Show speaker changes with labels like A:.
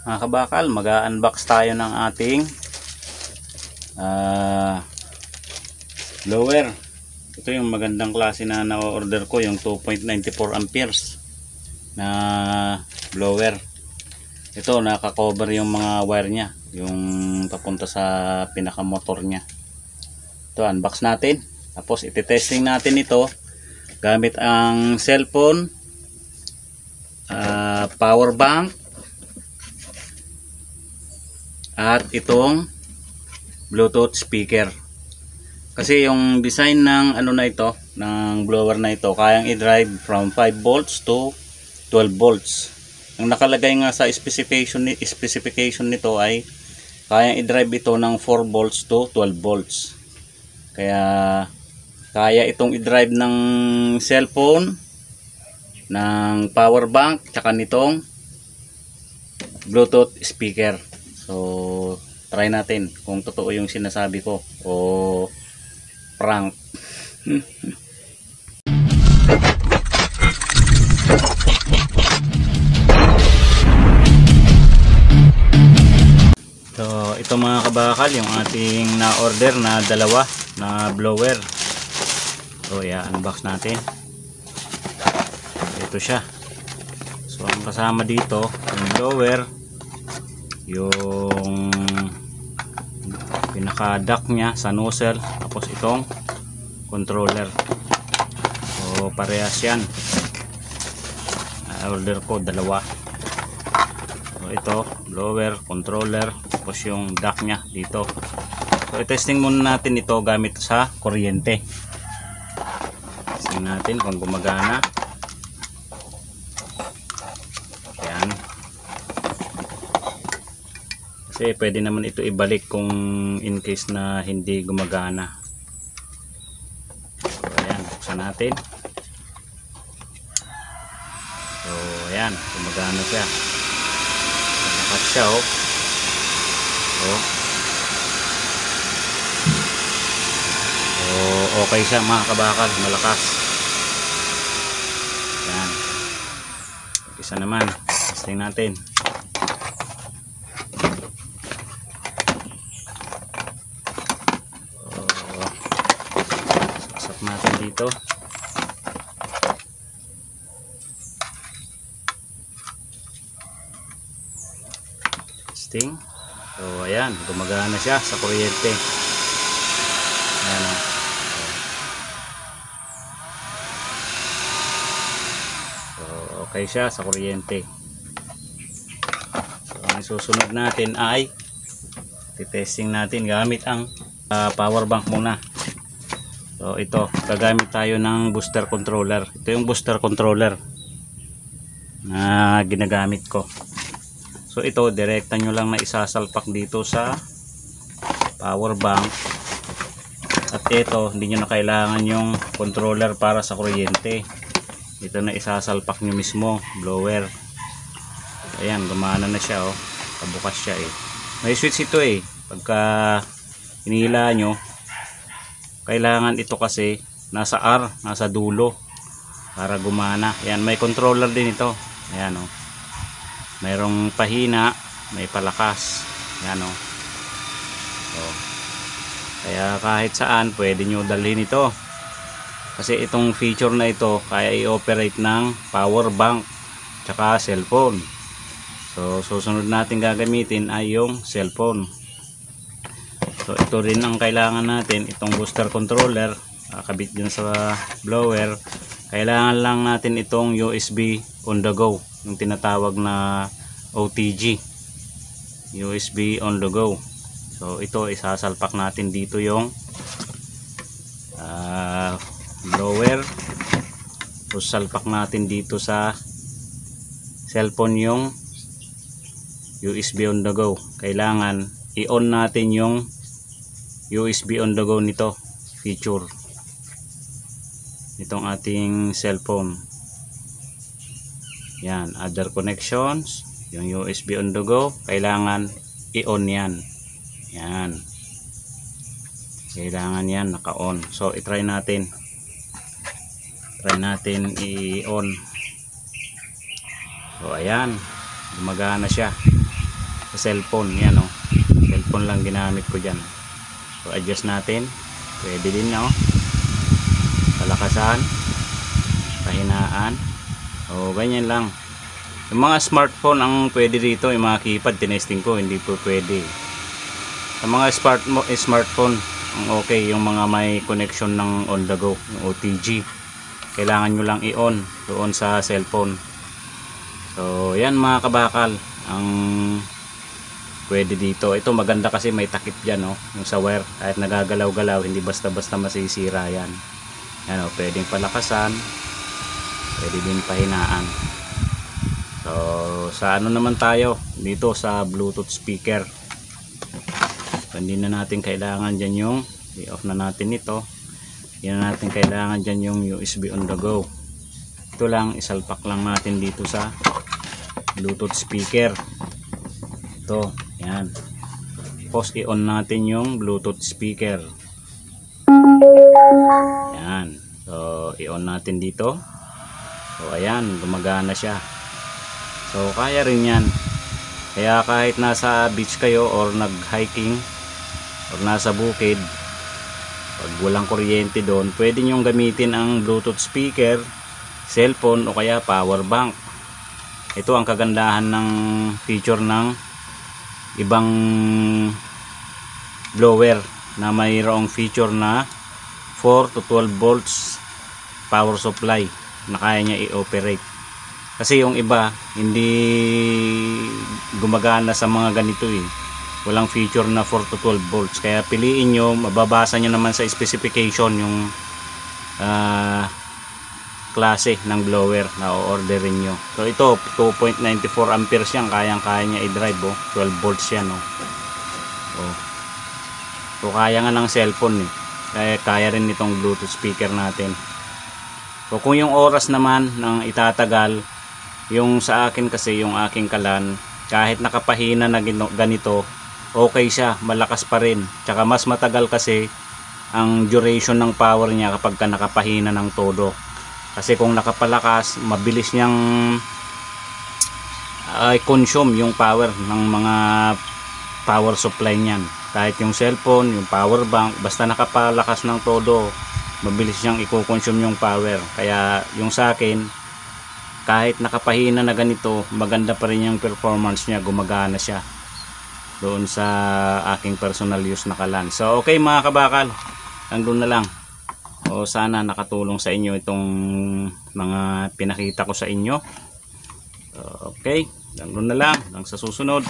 A: Mga kabakal, mag-unbox tayo ng ating blower. Ito yung magandang klase na na-order ko, yung 2.94 amperes na blower. Ito naka-cover yung mga wire nya, yung papunta sa pinaka-motor nya. Ito, unbox natin. Tapos iti-testing natin ito gamit ang cellphone, power bank, at itong Bluetooth speaker. Kasi yung design ng ano na ito, ng blower na ito, kayang i-drive from 5 volts to 12 volts. Ang nakalagay nga sa specification nito ay kayang i-drive ito ng 4 volts to 12 volts. Kaya kaya itong i-drive ng cellphone, ng power bank, tsaka nitong Bluetooth speaker. So, try natin kung totoo yung sinasabi ko o prank. So, ito mga kabakal, yung ating na-order na dalawa na blower. So, unbox natin. Ito siya. So, ang kasama dito, yung blower, yung pinaka-duct nya sa nozzle, tapos itong controller. So parehas yan. Order ko dalawa. So ito, blower, controller, tapos yung duct nya dito. So i-testing muna natin ito gamit sa kuryente. Testing natin kung gumagana. Kasi pwede naman ito ibalik kung in case na hindi gumagana. So ayan, buksan natin. So ayan, gumagana siya. Malakas siya, oh. Oh. So okay siya mga kabakal, malakas. Ayan. Isa naman, testing natin. Natin dito. Testing. So ayan, gumagana siya sa kuryente. Ayan, oh. So okay siya sa kuryente. So ang susunod natin ay titesting natin gamit ang power bank muna. So ito, gagamit tayo ng booster controller. Ito yung booster controller na ginagamit ko. So ito, direkta nyo lang na isasalpak dito sa power bank. At ito, hindi nyo na kailangan yung controller para sa kuryente. Ito na isasalpak nyo mismo, blower. Ayan, gumana na siya, oh. Kabukas siya eh. May switch ito eh. Pagka hinila nyo, kailangan ito kasi nasa R, nasa dulo para gumana. Ayan, may controller din ito. Ayan, oh. Mayroong pahina, may palakas. Ayan, oh. So, kaya kahit saan pwede nyo dalhin ito. Kasi itong feature na ito kaya i-operate ng power bank tsaka cellphone. So susunod natin gagamitin ay yung cellphone. So ito rin ang kailangan natin, itong booster controller, kabit dyan sa blower. Kailangan lang natin itong USB on the go, yung tinatawag na OTG, USB on the go. So ito, isasalpak natin dito yung blower. So salpak natin dito sa cellphone yung USB on the go. Kailangan i-on natin yung USB on the go nito, feature itong ating cellphone. Yan, other connections, yung USB on the go, kailangan i-on yan. Yan, kailangan yan naka-on. So i-try natin i-on. So ayan, gumagana siya. sa cellphone. Yan o, cellphone lang ginamit ko dyan. So adjust natin, pwede din no, palakasan, pahinaan, o ganyan lang. Yung mga smartphone ang pwede dito, yung mga keypad tinesting ko, hindi po pwede. Sa mga smartphone ang okay, yung mga may connection ng on the go, yung OTG, kailangan nyo lang i-on doon sa cellphone. So yan mga kabakal ang pwede dito. Ito maganda kasi may takip dyan, no? Yung sa wire, kahit nagagalaw-galaw hindi basta-basta masisira yan. Yan, pwedeng palakasan, pwede din pahinaan. So sa ano naman tayo dito, sa Bluetooth speaker. So, hindi na natin kailangan dyan yung i-off na natin ito. Hindi na natin kailangan dyan yung USB on the go. Ito lang, isalpak lang natin dito sa Bluetooth speaker. Ito, yan. Tapos i-on natin yung Bluetooth speaker. Yan. So i-on natin dito. So ayan, gumagana siya. So kaya rin yan. Kaya kahit nasa beach kayo or nag-hiking or nasa bukid, pag walang kuryente doon, pwede nyong gamitin ang Bluetooth speaker, cellphone o kaya power bank. Ito ang kagandahan ng feature ng ibang blower na mayroong feature na 4 to 12 volts power supply na kaya niya i-operate. Kasi yung iba hindi gumagana sa mga ganito eh. Walang feature na 4 to 12 volts. Kaya piliin nyo, mababasa nyo naman sa specification yung klase ng blower na o-orderin nyo. So ito 2.94 amperes yan, kayang-kaya niya i-drive, 12 volts yan. So kaya nga ng cellphone eh. Kaya rin itong Bluetooth speaker natin. So kung yung oras naman ng itatagal, yung sa akin kasi, yung aking kalan, kahit nakapahina na ganito, okay siya, malakas pa rin. Tsaka mas matagal kasi ang duration ng power niya kapag ka nakapahina ng todo. Kasi kung nakapalakas, mabilis niyang consume yung power ng mga power supply niyan. Kahit yung cellphone, yung power bank, basta nakapalakas ng todo, mabilis niyang i-consume yung power. Kaya yung sa akin, kahit nakapahina na ganito, maganda pa rin yung performance niya, gumagana siya doon sa aking personal use na kalan. So okay mga kabakal, hanggang na lang. O sana nakatulong sa inyo itong mga pinakita ko sa inyo. Okay, hanggang na lang, hanggang sa susunod.